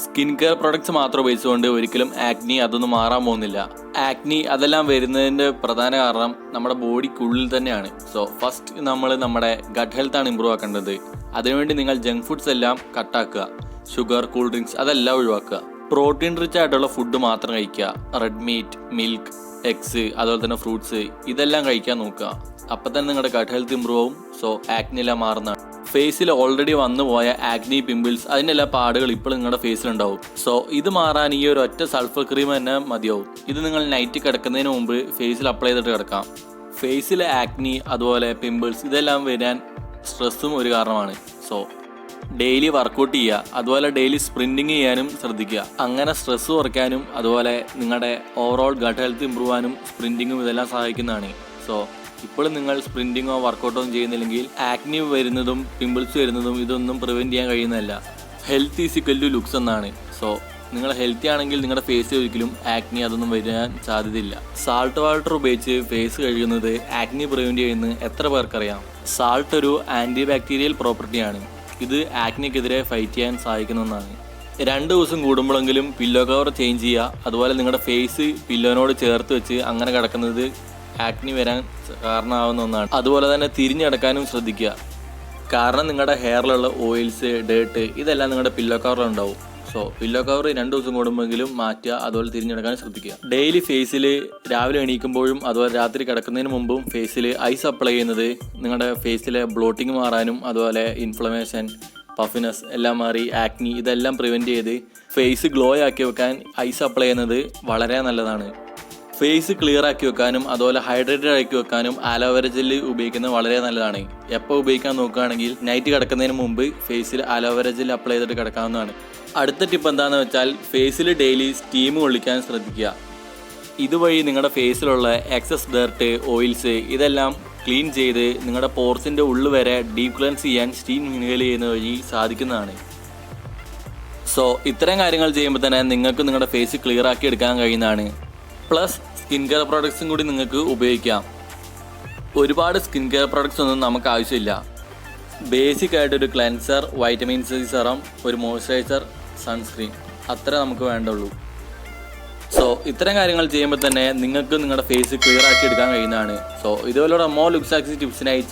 Skin care products മാത്രം ഉപയോഗിച്ചുകൊണ്ട് ഒരിക്കലും ആക്നി അതൊന്നും മാറാൻ പോകുന്നില്ല. ആക്നി അതെല്ലാം വരുന്നതിൻ്റെ പ്രധാന കാരണം നമ്മുടെ ബോഡിക്കുള്ളിൽ തന്നെയാണ്. സോ ഫസ്റ്റ് നമ്മൾ നമ്മുടെ ഗട്ട് ഹെൽത്താണ് ഇമ്പ്രൂവ് ആക്കേണ്ടത്. അതിനുവേണ്ടി നിങ്ങൾ ജങ്ക് ഫുഡ്സ് എല്ലാം കട്ടാക്കുക. ഷുഗർ, കൂൾ ഡ്രിങ്ക്സ് അതെല്ലാം ഒഴിവാക്കുക. പ്രോട്ടീൻ റിച്ച് ആയിട്ടുള്ള ഫുഡ് മാത്രം കഴിക്കുക. റെഡ് മീറ്റ്, മിൽക്ക്, എഗ്സ്, അതുപോലെ തന്നെ ഫ്രൂട്ട്സ് ഇതെല്ലാം കഴിക്കാൻ നോക്കുക. അപ്പം തന്നെ നിങ്ങളുടെ ഗട്ട് ഹെൽത്ത് ഇമ്പ്രൂവ് ആവും. സോ ആക്നി എല്ലാം മാറുന്നതാണ്. ഫേസിൽ ഓൾറെഡി വന്നു പോയ ആക്നി, പിമ്പിൾസ് അതിൻ്റെ എല്ലാ പാടുകൾ ഇപ്പോൾ നിങ്ങളുടെ ഫേസിലുണ്ടാവും. സോ ഇത് മാറാൻ ഈ ഒരു ഒറ്റ സൾഫർ ക്രീം തന്നെ മതിയാവും. ഇത് നിങ്ങൾ നൈറ്റ് കിടക്കുന്നതിന് മുമ്പ് ഫേസിൽ അപ്ലൈ ചെയ്തിട്ട് കിടക്കാം. ഫേസിലെ ആക്നി, അതുപോലെ പിമ്പിൾസ് ഇതെല്ലാം വരാൻ സ്ട്രെസ്സും ഒരു കാരണമാണ്. സോ ഡെയിലി വർക്കൗട്ട് ചെയ്യുക, അതുപോലെ ഡെയിലി സ്പ്രിൻറ്റിങ് ചെയ്യാനും ശ്രദ്ധിക്കുക. അങ്ങനെ സ്ട്രെസ്സ് കുറയ്ക്കാനും അതുപോലെ നിങ്ങളുടെ ഓവറോൾ ഗട്ട് ഹെൽത്ത് ഇമ്പ്രൂവ് ആവാനും സ്പ്രിൻറ്റിങ്ങും ഇതെല്ലാം സഹായിക്കുന്നതാണ്. സോ ഇപ്പോഴും നിങ്ങൾ സ്പ്രിൻറ്റിങ്ങോ വർക്കൗട്ടോ ഒന്നും ചെയ്യുന്നില്ലെങ്കിൽ ആക്നി വരുന്നതും പിമ്പിൾസ് വരുന്നതും ഇതൊന്നും പ്രിവെൻറ്റ് ചെയ്യാൻ കഴിയുന്നതല്ല. Health is equal to looks എന്നാണ്. സോ നിങ്ങൾ ഹെൽത്തി ആണെങ്കിൽ നിങ്ങളുടെ ഫേസിൽ ഒരിക്കലും ആക്നി അതൊന്നും വരാൻ സാധ്യതയില്ല. സാൾട്ട് വാട്ടർ ഉപയോഗിച്ച് ഫേസ് കഴുകുന്നത് ആക്നി പ്രിവെൻറ്റ് ചെയ്യുന്നത് എത്ര പേർക്കറിയാം? സാൾട്ട് ഒരു ആൻറ്റി ബാക്ടീരിയൽ പ്രോപ്പർട്ടിയാണ്. ഇത് ആക്നിക്കെതിരെ ഫൈറ്റ് ചെയ്യാൻ സഹായിക്കുന്ന ഒന്നാണ്. 2 ദിവസം കൂടുമ്പോഴെങ്കിലും പില്ലോ കവർ ചേഞ്ച് ചെയ്യുക. അതുപോലെ നിങ്ങളുടെ ഫേസ് പില്ലോനോട് ചേർത്ത് വെച്ച് അങ്ങനെ കിടക്കുന്നത് ആക്നി വരാൻ കാരണമാവുന്ന ഒന്നാണ്. അതുപോലെ തന്നെ തിരിഞ്ഞു കിടക്കാനും ശ്രദ്ധിക്കുക. കാരണം നിങ്ങളുടെ ഹെയറിലുള്ള ഓയിൽസ്, ഡേർട്ട് ഇതെല്ലാം നിങ്ങളുടെ പില്ലോ കവറിലുണ്ടാവും. സോ പില്ലോ കവർ 2 ദിവസം കൂടുമ്പോഴെങ്കിലും മാറ്റുക. അതുപോലെ തിരിഞ്ഞു കിടക്കാനും ശ്രദ്ധിക്കുക. ഡെയിലി ഫേസിൽ രാവിലെ എണീക്കുമ്പോഴും അതുപോലെ രാത്രി കിടക്കുന്നതിന് മുമ്പും ഫേസിൽ ഐസ് അപ്ലൈ ചെയ്യുന്നത് നിങ്ങളുടെ ഫേസിലെ ബ്ലോട്ടിങ് മാറാനും അതുപോലെ ഇൻഫ്ലമേഷൻ, പഫിനെസ് എല്ലാം മാറി ആക്നി ഇതെല്ലാം പ്രിവെൻറ്റ് ചെയ്ത് ഫേസ് ഗ്ലോ ആക്കി വെക്കാൻ ഐസ് അപ്ലൈ ചെയ്യുന്നത് വളരെ നല്ലതാണ്. ഫേസ് ക്ലിയർ ആക്കി വെക്കാനും അതുപോലെ ഹൈഡ്രേറ്റഡ് ആക്കി വെക്കാനും ആലോവേര ജെല്ല് ഉപയോഗിക്കുന്നത് വളരെ നല്ലതാണ്. എപ്പോൾ ഉപയോഗിക്കാൻ നോക്കുകയാണെങ്കിൽ നൈറ്റ് കിടക്കുന്നതിന് മുമ്പ് ഫേസിൽ ആലോവേര ജെല്ല് അപ്ലൈ ചെയ്തിട്ട് കിടക്കാവുന്നതാണ്. അടുത്ത ടിപ്പ് എന്താണെന്ന് വെച്ചാൽ ഫേസിൽ ഡെയിലി സ്റ്റീം കൊള്ളിക്കാൻ ശ്രദ്ധിക്കുക. ഇതുവഴി നിങ്ങളുടെ ഫേസിലുള്ള എക്സസ് ഡേർട്ട്, ഓയിൽസ് ഇതെല്ലാം ക്ലീൻ ചെയ്ത് നിങ്ങളുടെ പോർസിൻ്റെ ഉള്ളിൽ വരെ ഡീപ് ക്ലെൻസ് ചെയ്യാൻ സ്റ്റീം ഇൻഹേൽ ചെയ്യുന്ന വഴി സാധിക്കുന്നതാണ്. സോ ഇത്തരം കാര്യങ്ങൾ ചെയ്യുമ്പോൾ തന്നെ നിങ്ങൾക്ക് നിങ്ങളുടെ ഫേസ് ക്ലിയർ ആക്കി എടുക്കാൻ കഴിയുന്നതാണ്. പ്ലസ് സ്കിൻ കെയർ പ്രോഡക്ട്സും കൂടി നിങ്ങൾക്ക് ഉപയോഗിക്കാം. ഒരുപാട് സ്കിൻ കെയർ പ്രോഡക്ട്സ് ഒന്നും നമുക്ക് ആവശ്യമില്ല. ബേസിക് ആയിട്ടൊരു ക്ലെൻസർ, വൈറ്റമിൻ സി സെറം, ഒരു മോയ്സ്ചറൈസർ, സൺസ്ക്രീൻ അത്ര നമുക്ക് വേണ്ടുള്ളൂ. സോ ഇത്തരം കാര്യങ്ങൾ ചെയ്യുമ്പോൾ തന്നെ നിങ്ങൾക്ക് നിങ്ങളുടെ ഫേസ് ക്ലിയർ ആക്കി എടുക്കാൻ കഴിയുന്നതാണ്. സോ ഇതുപോലുള്ള മോർ ലുക്സ് ആക്സി ടിപ്സിനായി